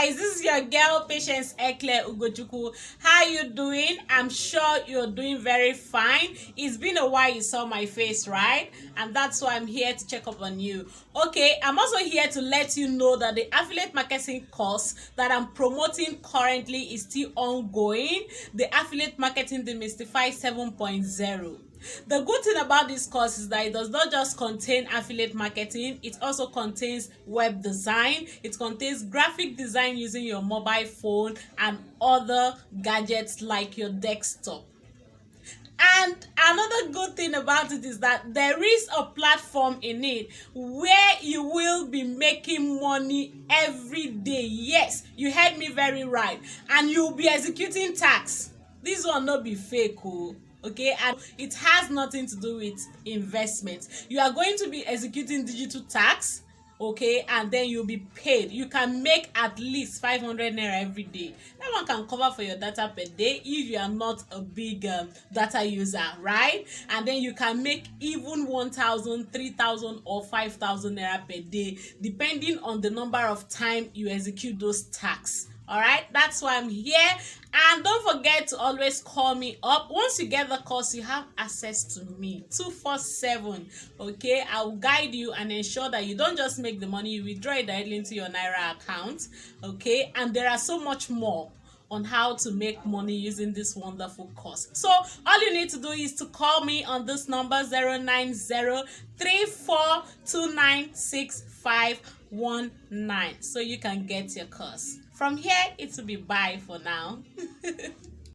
guys, this is your girl Patience Ekle Ugochukwu. How you doing? I'm sure you're doing very fine. It's been a while you saw my face, right? And that's why I'm here to check up on you. Okay, I'm also here to let you know that the affiliate marketing course that I'm promoting currently is still ongoing. The affiliate marketing demystify 7.0. The good thing about this course is that it does not just contain affiliate marketing, it also contains web design, it contains graphic design using your mobile phone and other gadgets like your desktop. And another good thing about it is that there is a platform in it where you will be making money every day. Yes, you heard me very right. And you'll be executing tax. This will not be fake, oh. Okay, and it has nothing to do with investment. You are going to be executing digital tax, okay, and then you'll be paid. You can make at least 500 naira every day. That one can cover for your data per day if you are not a big data user, right? And then you can make even 1,000, 3,000 or 5,000 naira per day depending on the number of time you execute those tasks. All right, that's why I'm here. And don't forget to always call me up. Once you get the course, you have access to me 247. Okay, I will guide you and ensure that you don't just make the money, you withdraw it directly into your Naira account. Okay, and there are so much more on how to make money using this wonderful course. So all you need to do is to call me on this number 09034296519 so you can get your course. From here, it will be bye for now.